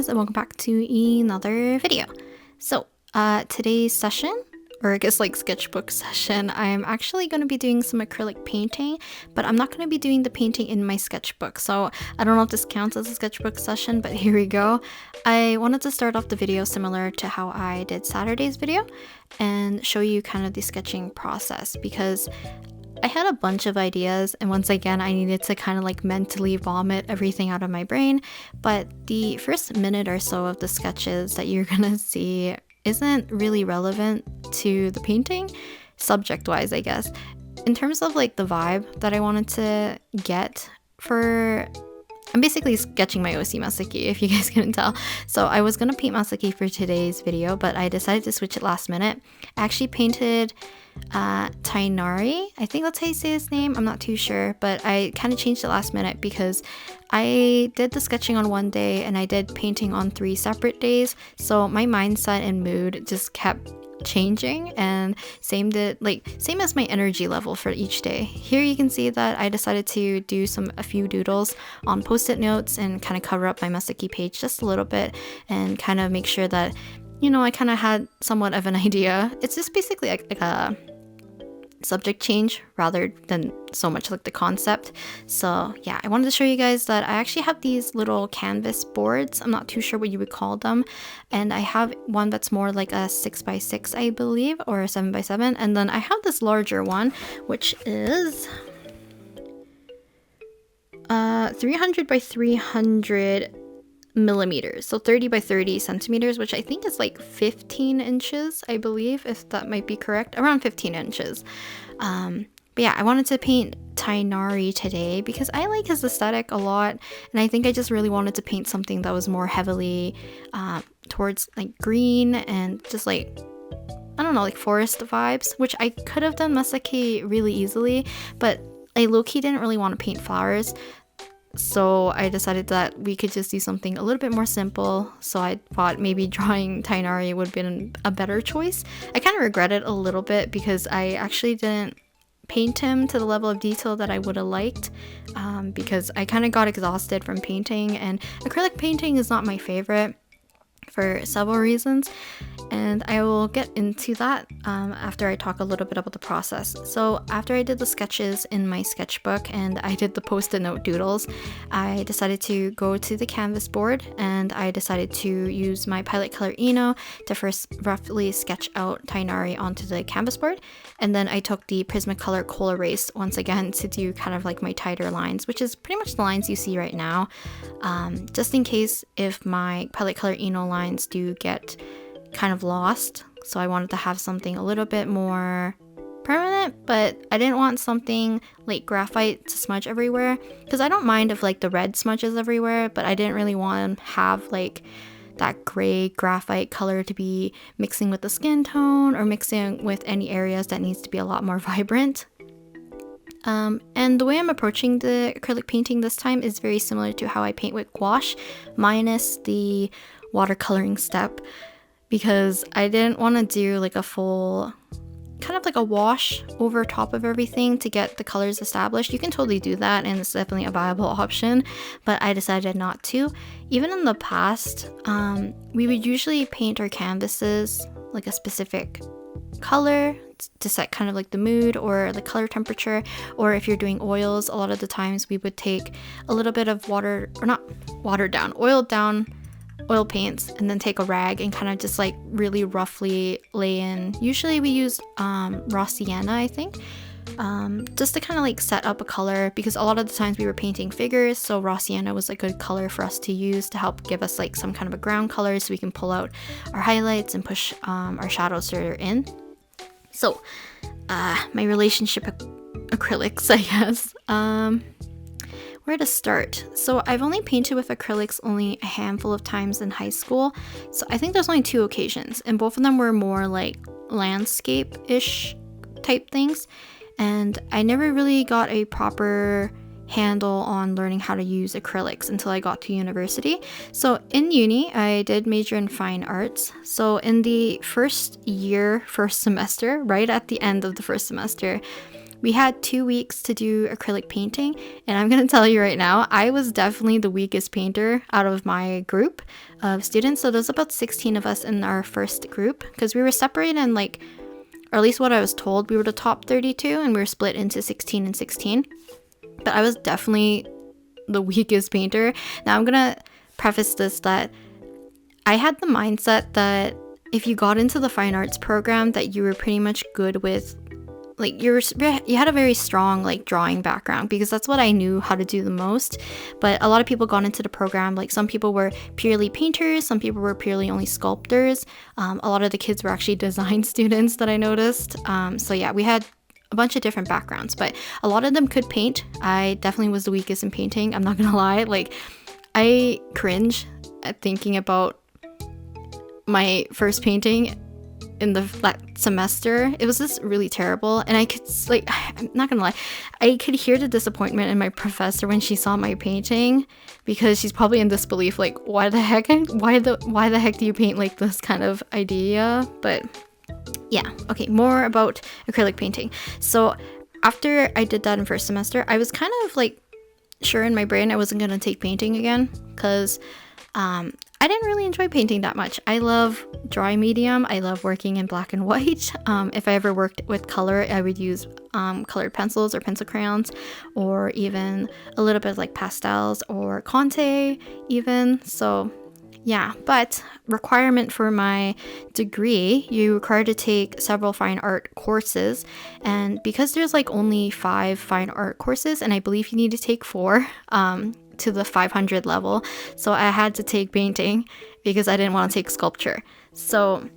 guys, and welcome back to another video. So today's session, or I guess like sketchbook session, I'm actually going to be doing some acrylic painting, but I'm not going to be doing the painting in my sketchbook. So I don't know if this counts as a sketchbook session, but here we go. I wanted to start off the video similar to how I did Saturday's video and show you kind of the sketching process, because I had a bunch of ideas, and once again I needed to kind of like mentally vomit everything out of my brain. But the first minute or so of the sketches that you're gonna see isn't really relevant to the painting, subject wise I guess. In terms of like the vibe that I wanted to get for, I'm basically sketching my OC Masaki, if you guys couldn't tell. So I was gonna paint Masaki for today's video, but I decided to switch it last minute. I actually painted Tighnari, I think that's how you say his name, I'm not too sure, but I kind of changed it last minute because I did the sketching on one day and I did painting on 3 separate days, so my mindset and mood just kept changing, and same as my energy level for each day. Here you can see that I decided to do a few doodles on post-it notes and kind of cover up my Masaki page just a little bit and kind of make sure that, you know, I kind of had somewhat of an idea. It's just basically like a subject change rather than so much like the concept. So yeah, I wanted to show you guys that I actually have these little canvas boards. I'm not too sure what you would call them. And I have one that's more like a 6x6, I believe, or a 7x7. And then I have this larger one, which is 300 by 300 millimeters, so 30 by 30 centimeters, which I think is like 15 inches, I believe, if that might be correct, around 15 inches. But yeah, I wanted to paint Tighnari today because I like his aesthetic a lot, and I think I just really wanted to paint something that was more heavily towards like green and just like, I don't know, like forest vibes, which I could have done Masaki really easily, but I low-key didn't really want to paint flowers. So I decided that we could just do something a little bit more simple. So I thought maybe drawing Tighnari would have been a better choice. I kind of regret it a little bit because I actually didn't paint him to the level of detail that I would have liked, because I kind of got exhausted from painting, and acrylic painting is not my favorite for several reasons, and I will get into that after I talk a little bit about the process. So after I did the sketches in my sketchbook and I did the post-it note doodles, I decided to go to the canvas board and I decided to use my palette Color ENO to first roughly sketch out Tighnari onto the canvas board, and then I took the Prismacolor colerase once again to do kind of like my tighter lines, which is pretty much the lines you see right now, just in case if my palette Color ENO lines do get kind of lost. So I wanted to have something a little bit more permanent, but I didn't want something like graphite to smudge everywhere, because I don't mind if like the red smudges everywhere, but I didn't really want to have like that gray graphite color to be mixing with the skin tone or mixing with any areas that needs to be a lot more vibrant. And the way I'm approaching the acrylic painting this time is very similar to how I paint with gouache, minus the watercoloring step, because I didn't want to do like a full kind of like a wash over top of everything to get the colors established. You can totally do that, and it's definitely a viable option, but I decided not to. Even in the past, we would usually paint our canvases like a specific color to set kind of like the mood or the color temperature, or if you're doing oils, a lot of the times we would take a little bit of oiled down oil paints and then take a rag and kind of just like really roughly lay in. Usually we use raw sienna, I think, just to kind of like set up a color, because a lot of the times we were painting figures, so raw sienna was a good color for us to use to help give us like some kind of a ground color so we can pull out our highlights and push our shadows further in. So my relationship with acrylics, I guess. Where to start? So I've only painted with acrylics only a handful of times in high school, so I think there's only 2 occasions, and both of them were more like landscape-ish type things, and I never really got a proper handle on learning how to use acrylics until I got to university. So in uni, I did major in fine arts. So in the first semester, right at the end of the first semester, we had 2 weeks to do acrylic painting, and I'm gonna tell you right now, I was definitely the weakest painter out of my group of students. So there's about 16 of us in our first group, because we were separated in like, or at least what I was told, we were the top 32 and we were split into 16 and 16. But I was definitely the weakest painter. Now I'm gonna preface this that I had the mindset that if you got into the fine arts program, that you were pretty much good with, like, you had a very strong like drawing background, because that's what I knew how to do the most. But a lot of people got into the program, like some people were purely painters, some people were purely only sculptors. A lot of the kids were actually design students that I noticed. So yeah, we had a bunch of different backgrounds, but a lot of them could paint. I definitely was the weakest in painting, I'm not gonna lie. Like, I cringe at thinking about my first painting in that semester. It was just really terrible, and I could, like, I'm not gonna lie, I could hear the disappointment in my professor when she saw my painting, because she's probably in disbelief, like, why the heck do you paint like this kind of idea? But yeah, okay, more about acrylic painting. So after I did that in first semester, I was kind of like sure in my brain I wasn't gonna take painting again, because I didn't really enjoy painting that much. I love dry medium. I love working in black and white. If I ever worked with color, I would use colored pencils or pencil crayons, or even a little bit of like pastels or Conte even. So yeah, but requirement for my degree, you're required to take several fine art courses, and because there's like only 5 fine art courses, and I believe you need to take 4 to the 500 level, so I had to take painting because I didn't want to take sculpture. So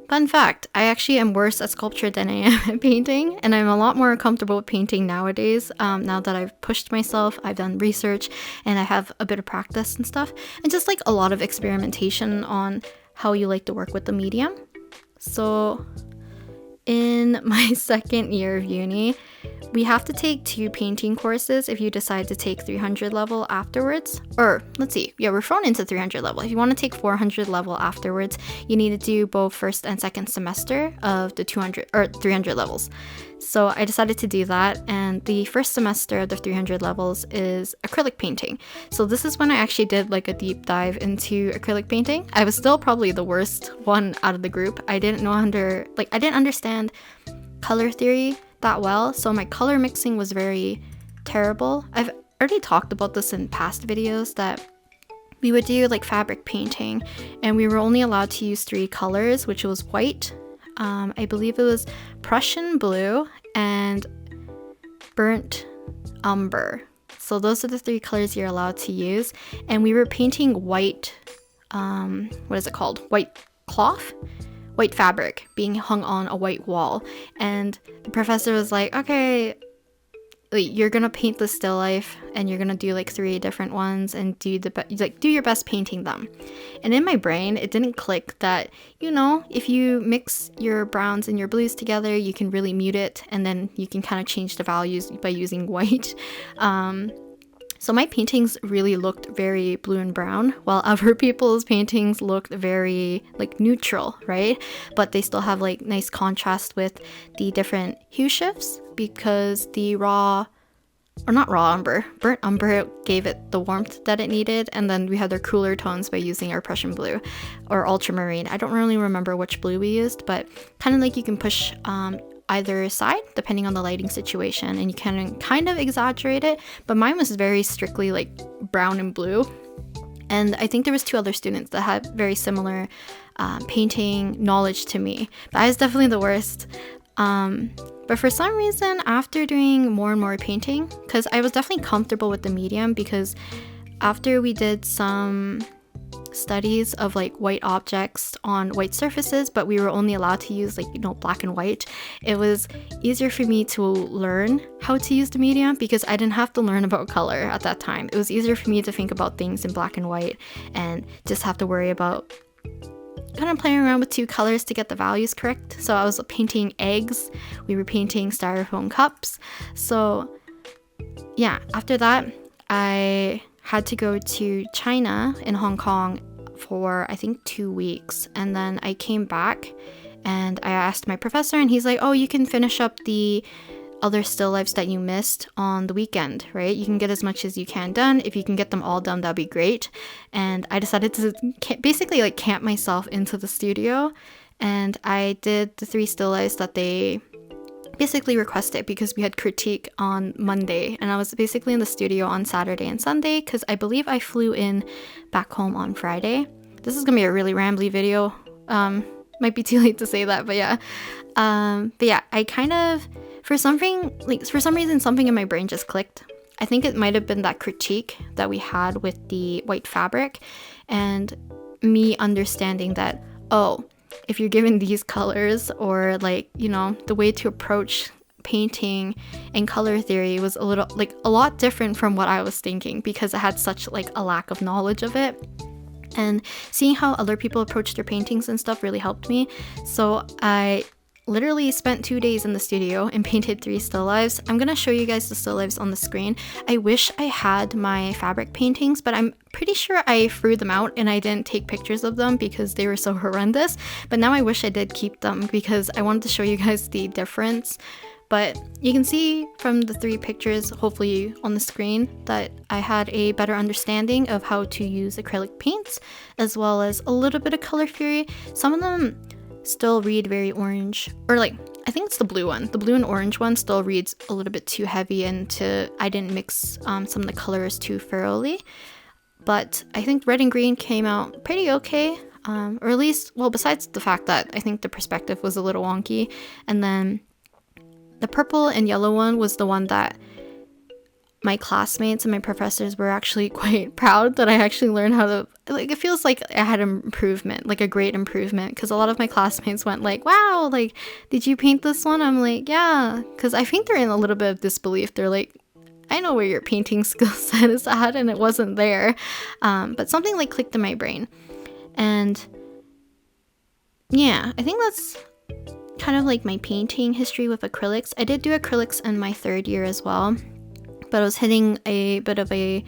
fun fact, I actually am worse at sculpture than I am at painting, and I'm a lot more comfortable with painting nowadays, now that I've pushed myself, I've done research, and I have a bit of practice and stuff, and just like a lot of experimentation on how you like to work with the medium. So in my second year of uni, we have to take 2 painting courses if you decide to take 300 level afterwards. Or let's see, yeah, we're thrown into 300 level. If you want to take 400 level afterwards, you need to do both first and second semester of the 200 or 300 levels. So I decided to do that, and the first semester of the 300 levels is acrylic painting. So this is when I actually did like a deep dive into acrylic painting. I was still probably the worst one out of the group. I didn't understand color theory that well, so my color mixing was very terrible. I've already talked about this in past videos, that we would do like fabric painting, and we were only allowed to use 3 colors, which was white, I believe it was Prussian blue, and burnt umber. So those are the 3 colors you're allowed to use, and we were painting white, what is it called? White cloth? White fabric being hung on a white wall, and the professor was like, okay, you're gonna paint the still life, and you're gonna do like 3 different ones, and do your best painting them. And in my brain, it didn't click that, you know, if you mix your browns and your blues together, you can really mute it, and then you can kind of change the values by using white. So my paintings really looked very blue and brown, while other people's paintings looked very like neutral, right? But they still have like nice contrast with the different hue shifts, because the burnt umber gave it the warmth that it needed, and then we had their cooler tones by using our Prussian blue or ultramarine. I don't really remember which blue we used, but kind of like you can push either side depending on the lighting situation, and you can kind of exaggerate it, but mine was very strictly like brown and blue. And I think there was 2 other students that had very similar painting knowledge to me, but I was definitely the worst. But for some reason, after doing more and more painting, because I was definitely comfortable with the medium, because after we did some studies of like white objects on white surfaces, but we were only allowed to use like, you know, black and white, it was easier for me to learn how to use the medium, because I didn't have to learn about color at that time. It was easier for me to think about things in black and white and just have to worry about kind of playing around with 2 colors to get the values correct. So I was painting eggs, we were painting styrofoam cups. So yeah, after that I had to go to China in Hong Kong for I think 2 weeks, and then I came back and I asked my professor, and he's like, oh, you can finish up the other still lifes that you missed on the weekend, right? You can get as much as you can done. If you can get them all done, that'd be great. And I decided to basically like camp myself into the studio, and I did the 3 still lifes that they basically requested because we had critique on Monday, and I was basically in the studio on Saturday and Sunday because I believe I flew in back home on Friday. This is gonna be a really rambly video. Might be too late to say that, but yeah. I kind of, for some reason, something in my brain just clicked. I think it might have been that critique that we had with the white fabric, and me understanding that, oh, if you're given these colors, or like, you know, the way to approach painting and color theory was a lot different from what I was thinking, because I had such like a lack of knowledge of it. And seeing how other people approach their paintings and stuff really helped me. So I literally spent 2 days in the studio and painted 3 still lifes. I'm gonna show you guys the still lifes on the screen. I wish I had my fabric paintings, but I'm pretty sure I threw them out and I didn't take pictures of them because they were so horrendous. But now I wish I did keep them because I wanted to show you guys the difference. But you can see from the 3 pictures, hopefully on the screen, that I had a better understanding of how to use acrylic paints, as well as a little bit of color theory. Some of them still read very orange, or like, I think it's the blue one. The blue and orange one still reads a little bit too heavy, and I didn't mix some of the colors too thoroughly. But I think red and green came out pretty okay. Or at least, well, besides the fact that I think the perspective was a little wonky. And then the purple and yellow one was the one that my classmates and my professors were actually quite proud that I actually learned how to, like, it feels like I had an improvement, like a great improvement, because a lot of my classmates went like, wow, like, did you paint this one? I'm like, yeah, because I think they're in a little bit of disbelief. They're like, I know where your painting skill set is at, and it wasn't there. But something like clicked in my brain. And yeah, I think that's kind of like my painting history with acrylics. I did do acrylics in my 3rd year as well, but I was hitting a bit of a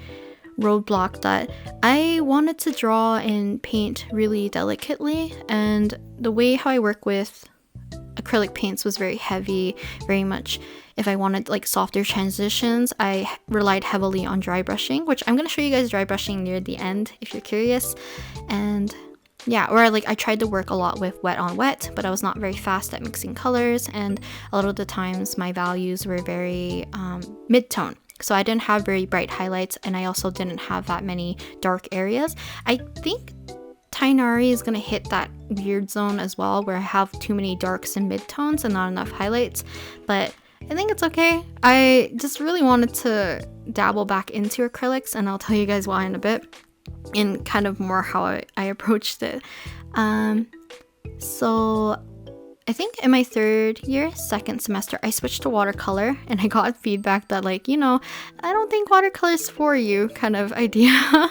roadblock that I wanted to draw and paint really delicately, and the way how I work with acrylic paints was very heavy, very much. If I wanted like softer transitions, I relied heavily on dry brushing, which I'm going to show you guys dry brushing near the end if you're curious. And yeah, or like I tried to work a lot with wet on wet, but I was not very fast at mixing colors, and a lot of the times my values were very mid-tone. So I didn't have very bright highlights, and I also didn't have that many dark areas. I think Tighnari is going to hit that weird zone as well, where I have too many darks and mid-tones and not enough highlights, but I think it's okay. I just really wanted to dabble back into acrylics, and I'll tell you guys why in a bit, and kind of more how I approached it. So I think in my 3rd year, 2nd semester, I switched to watercolor, and I got feedback that, like, you know, I don't think watercolor's for you kind of idea.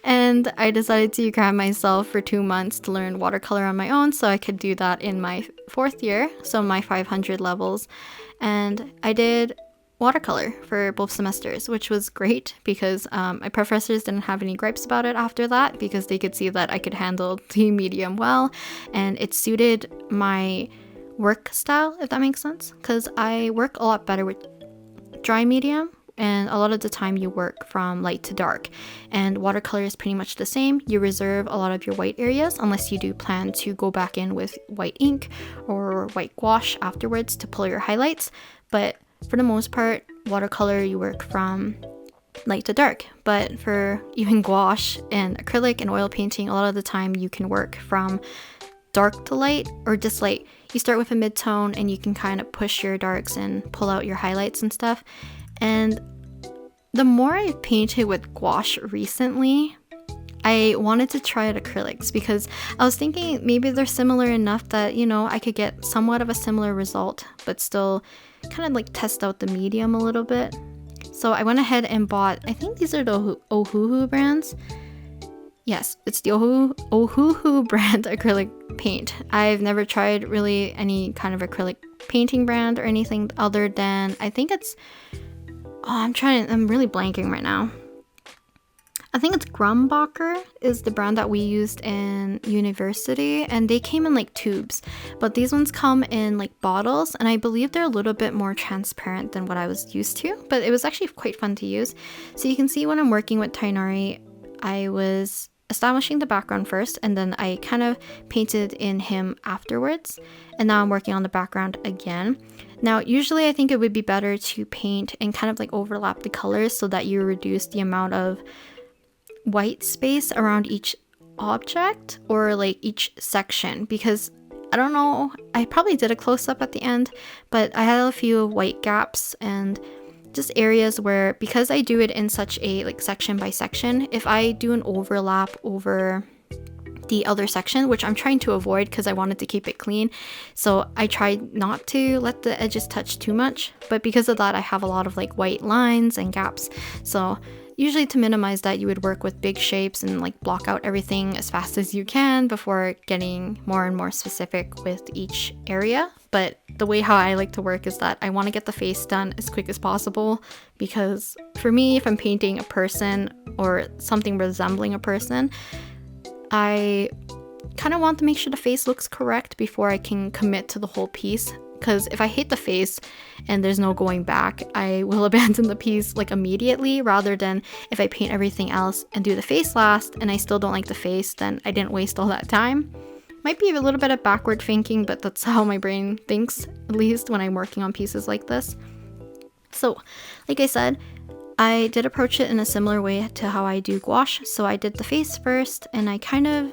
And I decided to grab myself for 2 months to learn watercolor on my own so I could do that in my 4th year, so my 500 levels. And I did watercolor for both semesters, which was great because my professors didn't have any gripes about it after that, because they could see that I could handle the medium well, and it suited my work style, if that makes sense, because I work a lot better with dry medium, and a lot of the time you work from light to dark, and watercolor is pretty much the same. You reserve a lot of your white areas unless you do plan to go back in with white ink or white gouache afterwards to pull your highlights, but for the most part, watercolor you work from light to dark. But for even gouache and acrylic and oil painting, a lot of the time you can work from dark to light, or just like you start with a mid-tone and you can kind of push your darks and pull out your highlights and stuff. And the more I've painted with gouache recently, I wanted to try out acrylics because I was thinking maybe they're similar enough that, you know, I could get somewhat of a similar result, but still kind of like test out the medium a little bit. So I went ahead and bought, I think these are the Ohuhu brands. Yes, it's the Ohuhu brand acrylic paint. I've never tried really any kind of acrylic painting brand or anything other than, I think it's, I'm really blanking right now. I think it's Grumbacher is the brand that we used in university, and they came in like tubes, but these ones come in like bottles, and I believe they're a little bit more transparent than what I was used to, but it was actually quite fun to use. So you can see when I'm working with Tighnari, I was establishing the background first, and then I kind of painted in him afterwards, and now I'm working on the background again. Now usually I think it would be better to paint and kind of like overlap the colors so that you reduce the amount of white space around each object or like each section, because I don't know, I probably did a close-up at the end, but I had a few white gaps and just areas where, because I do it in such a like section by section, if I do an overlap over the other section, which I'm trying to avoid because I wanted to keep it clean, so I tried not to let the edges touch too much, but because of that I have a lot of like white lines and gaps. So usually to minimize that, you would work with big shapes and like block out everything as fast as you can before getting more and more specific with each area. But the way how I like to work is that I want to get the face done as quick as possible, because for me, if I'm painting a person or something resembling a person, I kind of want to make sure the face looks correct before I can commit to the whole piece. Because if I hate the face and there's no going back, I will abandon the piece like immediately, rather than if I paint everything else and do the face last and I still don't like the face, then I didn't waste all that time. Might be a little bit of backward thinking, but that's how my brain thinks, at least when I'm working on pieces like this. So, like I said, I did approach it in a similar way to how I do gouache. So I did the face first, and I pretty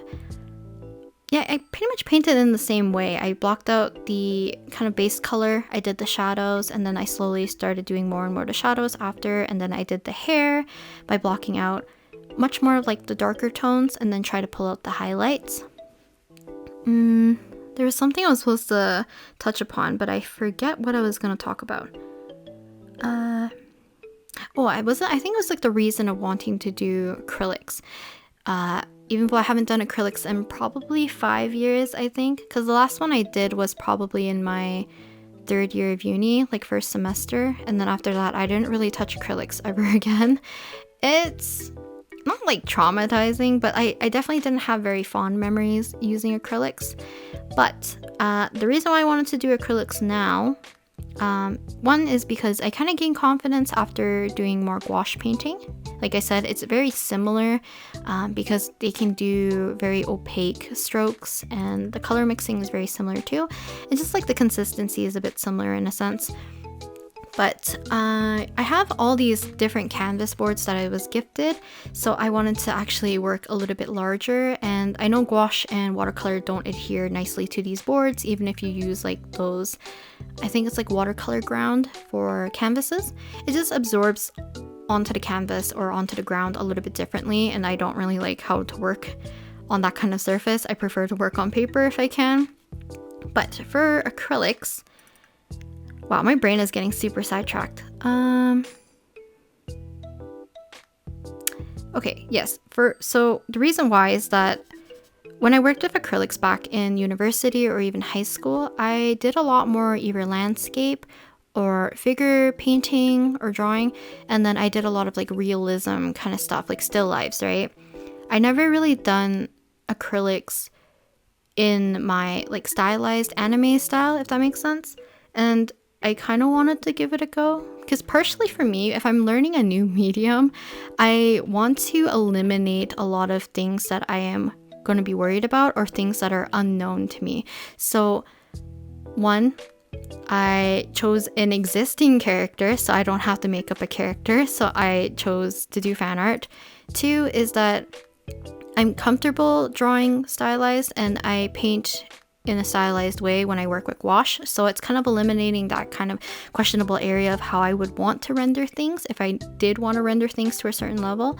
much painted in the same way. I blocked out the kind of base color, I did the shadows, and then I slowly started doing more and more of the shadows after, and then I did the hair by blocking out much more of like the darker tones and then try to pull out the highlights. There was something I was supposed to touch upon, but I forget what I was going to talk about. I think it was like the reason of wanting to do acrylics. Even though I haven't done acrylics in probably 5 years, I think, because the last one I did was probably in my 3rd year of uni, like first semester, and then after that I didn't really touch acrylics ever again. It's not like traumatizing, but I definitely didn't have very fond memories using acrylics. But the reason why I wanted to do acrylics now, one is because I kind of gained confidence after doing more gouache painting. Like I said, it's very similar because they can do very opaque strokes, and the color mixing is very similar too. It's just like the consistency is a bit similar in a sense. But I have all these different canvas boards that I was gifted, so I wanted to actually work a little bit larger. And I know gouache and watercolor don't adhere nicely to these boards, even if you use like those, I think it's like watercolor ground for canvases. It just absorbs onto the canvas or onto the ground a little bit differently, and I don't really like how to work on that kind of surface. I prefer to work on paper if I can. But for acrylics, wow, my brain is getting super sidetracked. Okay, yes. So the reason why is that when I worked with acrylics back in university or even high school, I did a lot more either landscape or figure painting or drawing, and then I did a lot of like realism kind of stuff, like still lifes, right? I never really done acrylics in my like stylized anime style, if that makes sense. And I kind of wanted to give it a go, because partially for me, if I'm learning a new medium, I want to eliminate a lot of things that I am going to be worried about or things that are unknown to me. So one, I chose an existing character, so I don't have to make up a character, so I chose to do fan art. Two is that I'm comfortable drawing stylized, and I paint in a stylized way when I work with gouache, so it's kind of eliminating that kind of questionable area of how I would want to render things if I did want to render things to a certain level.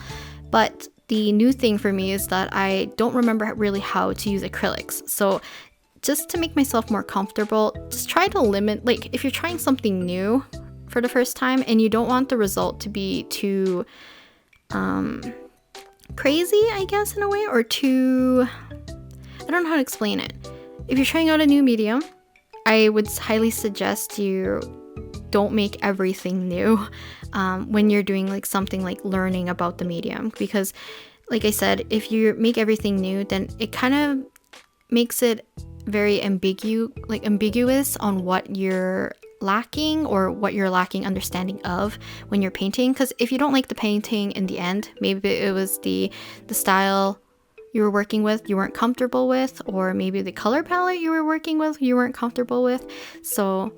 But the new thing for me is that I don't remember really how to use acrylics, so just to make myself more comfortable, just try to limit, like if you're trying something new for the first time and you don't want the result to be too crazy, I guess, in a way, or too, I don't know how to explain it. If you're trying out a new medium, I would highly suggest you don't make everything new. when you're doing like something like learning about the medium, because like I said, if you make everything new, then it kind of makes it very ambiguous on what you're lacking or what you're lacking understanding of when you're painting. Because if you don't like the painting in the end, maybe it was the style you were working with you weren't comfortable with, or maybe the color palette you were working with you weren't comfortable with. So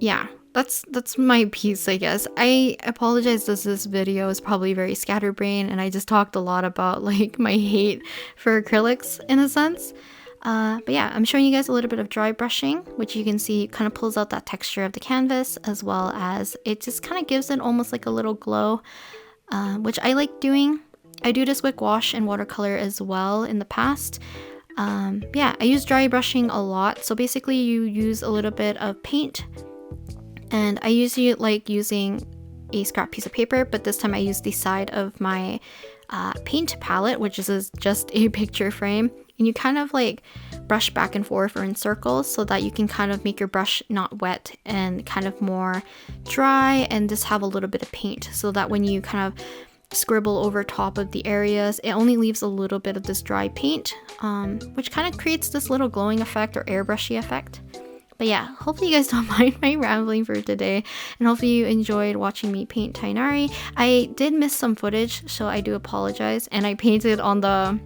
yeah, that's my piece, I guess. I apologize that this video is probably very scatterbrained and I just talked a lot about like my hate for acrylics in a sense. But yeah, I'm showing you guys a little bit of dry brushing, which you can see kind of pulls out that texture of the canvas, as well as it just kind of gives it almost like a little glow, which I like doing. I do this with gouache and watercolor as well in the past. Yeah, I use dry brushing a lot. So basically you use a little bit of paint, and I usually like using a scrap piece of paper, but this time I used the side of my paint palette, which is just a picture frame. And you kind of like brush back and forth or in circles so that you can kind of make your brush not wet and kind of more dry, and just have a little bit of paint so that when you kind of scribble over top of the areas, it only leaves a little bit of this dry paint, which kind of creates this little glowing effect or airbrushy effect. But yeah, hopefully you guys don't mind my rambling for today, and hopefully you enjoyed watching me paint Tighnari. I did miss some footage, so I do apologize, and I painted on the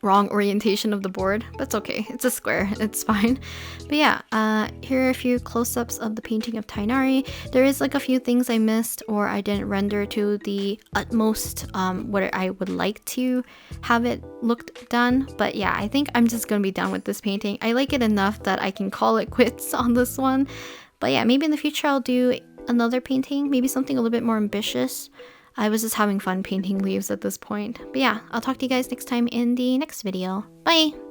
wrong orientation of the board, but it's okay, it's a square, it's fine. But yeah, here are a few close-ups of the painting of Tighnari. There is like a few things I missed or I didn't render to the utmost what I would like to have it looked done, but yeah, I think I'm just gonna be done with this painting. I like it enough that I can call it quits on this one. But yeah, maybe in the future I'll do another painting, maybe something a little bit more ambitious. I was just having fun painting leaves at this point. But yeah, I'll talk to you guys next time in the next video. Bye!